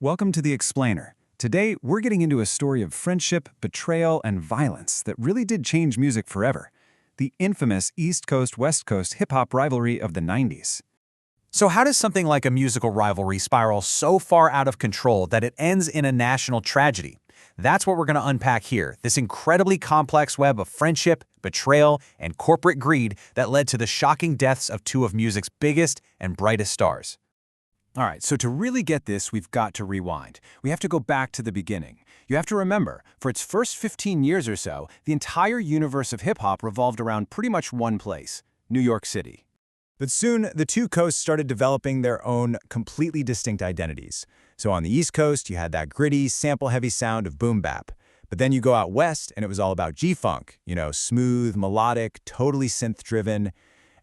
Welcome to The Explainer. Today, we're getting into a story of friendship, betrayal, and violence that really did change music forever. The infamous East Coast-West Coast hip-hop rivalry of the 90s. So how does something like a musical rivalry spiral so far out of control that it ends in a national tragedy? That's what we're going to unpack here, this incredibly complex web of friendship, betrayal, and corporate greed that led to the shocking deaths of two of music's biggest and brightest stars. All right, so to really get this, we've got to rewind. We have to go back to the beginning. You have to remember, for its first 15 years or so, the entire universe of hip-hop revolved around pretty much one place, New York City. But soon, the two coasts started developing their own completely distinct identities. So on the East Coast, you had that gritty, sample-heavy sound of boom bap. But then you go out west, and it was all about G-funk, smooth, melodic, totally synth-driven.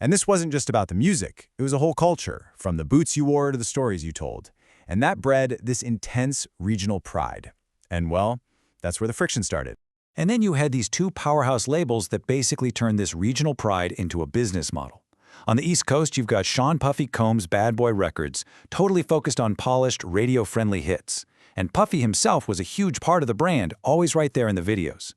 And this wasn't just about the music, it was a whole culture, from the boots you wore to the stories you told. And that bred this intense regional pride. And well, that's where the friction started. And then you had these two powerhouse labels that basically turned this regional pride into a business model. On the East Coast, you've got Sean Puffy Combs' Bad Boy Records, totally focused on polished, radio-friendly hits. And Puffy himself was a huge part of the brand, always right there in the videos.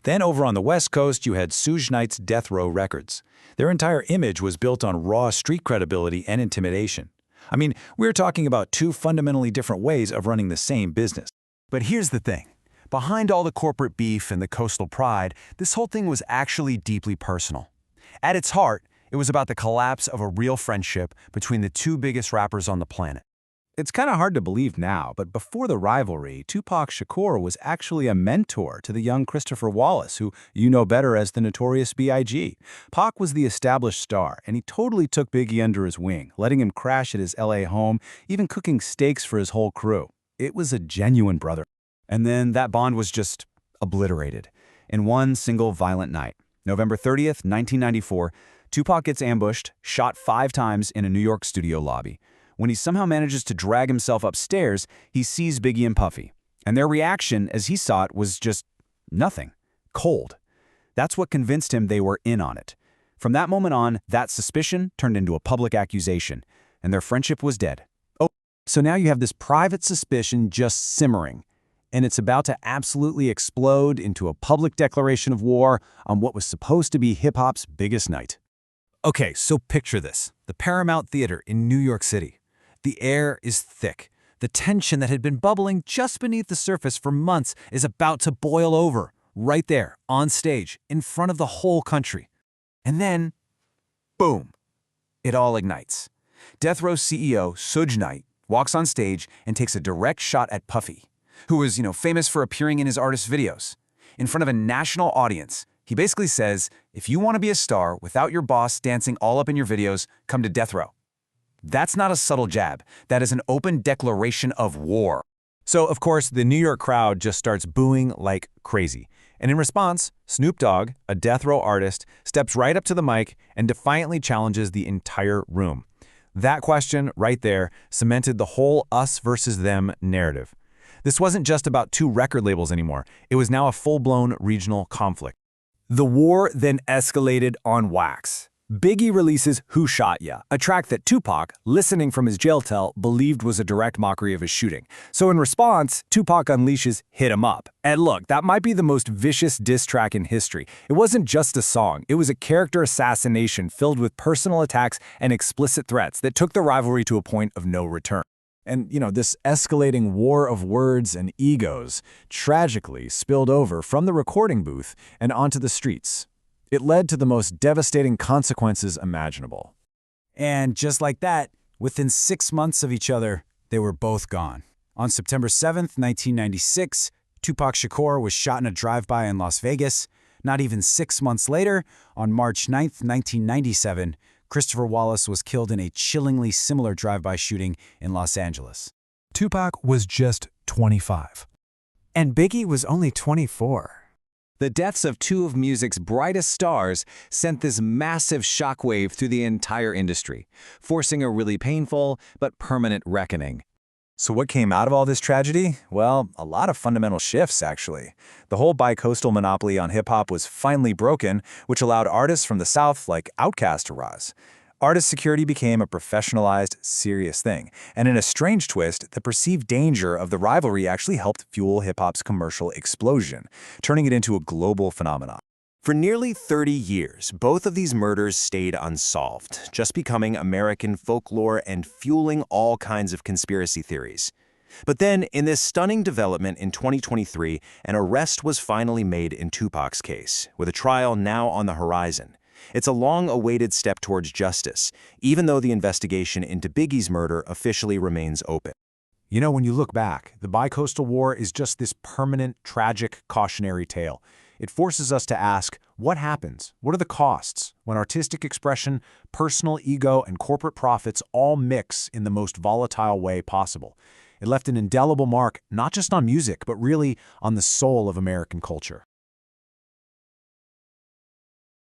Then over on the West Coast, you had Suge Knight's Death Row Records. Their entire image was built on raw street credibility and intimidation. I mean, we're talking about two fundamentally different ways of running the same business. But here's the thing. Behind all the corporate beef and the coastal pride, this whole thing was actually deeply personal. At its heart, it was about the collapse of a real friendship between the two biggest rappers on the planet. It's kind of hard to believe now, but before the rivalry, Tupac Shakur was actually a mentor to the young Christopher Wallace, who you know better as the Notorious B.I.G. Pac was the established star, and he totally took Biggie under his wing, letting him crash at his L.A. home, even cooking steaks for his whole crew. It was a genuine brother. And then that bond was just obliterated in one single violent night. November 30th, 1994, Tupac gets ambushed, shot 5 times in a New York studio lobby. When he somehow manages to drag himself upstairs, he sees Biggie and Puffy. And their reaction, as he saw it, was just nothing. Cold. That's what convinced him they were in on it. From that moment on, that suspicion turned into a public accusation, and their friendship was dead. Oh, so now you have this private suspicion just simmering, and it's about to absolutely explode into a public declaration of war on what was supposed to be hip-hop's biggest night. Okay, so picture this. The Paramount Theater in New York City. The air is thick. The tension that had been bubbling just beneath the surface for months is about to boil over, right there, on stage, in front of the whole country. And then, boom, it all ignites. Death Row CEO Suge Knight walks on stage and takes a direct shot at Puffy, who was, famous for appearing in his artist videos. In front of a national audience, he basically says, if you want to be a star without your boss dancing all up in your videos, come to Death Row. That's not a subtle jab. That is an open declaration of war. So, of course, the New York crowd just starts booing like crazy. And in response, Snoop Dogg, a Death Row artist, steps right up to the mic and defiantly challenges the entire room. That question right there cemented the whole us versus them narrative. This wasn't just about two record labels anymore. It was now a full-blown regional conflict. The war then escalated on wax. Biggie releases Who Shot Ya, a track that Tupac, listening from his jail cell, believed was a direct mockery of his shooting. So in response, Tupac unleashes Hit 'Em Up. And look, that might be the most vicious diss track in history. It wasn't just a song, it was a character assassination filled with personal attacks and explicit threats that took the rivalry to a point of no return. And, this escalating war of words and egos tragically spilled over from the recording booth and onto the streets. It led to the most devastating consequences imaginable. And just like that, within 6 months of each other, they were both gone. On September 7th, 1996, Tupac Shakur was shot in a drive-by in Las Vegas. Not even 6 months later, on March 9th, 1997, Christopher Wallace was killed in a chillingly similar drive-by shooting in Los Angeles. Tupac was just 25. And Biggie was only 24. The deaths of two of music's brightest stars sent this massive shockwave through the entire industry, forcing a really painful but permanent reckoning. So what came out of all this tragedy? Well, a lot of fundamental shifts, actually. The whole bi-coastal monopoly on hip-hop was finally broken, which allowed artists from the South like Outkast to rise. Artist security became a professionalized, serious thing. And in a strange twist, the perceived danger of the rivalry actually helped fuel hip-hop's commercial explosion, turning it into a global phenomenon. For nearly 30 years, both of these murders stayed unsolved, just becoming American folklore and fueling all kinds of conspiracy theories. But then, in this stunning development in 2023, an arrest was finally made in Tupac's case, with a trial now on the horizon. It's a long-awaited step towards justice, even though the investigation into Biggie's murder officially remains open. You know, when you look back, the Bi-Coastal War is just this permanent, tragic, cautionary tale. It forces us to ask, what happens? What are the costs when artistic expression, personal ego, and corporate profits all mix in the most volatile way possible? It left an indelible mark not just on music, but really on the soul of American culture.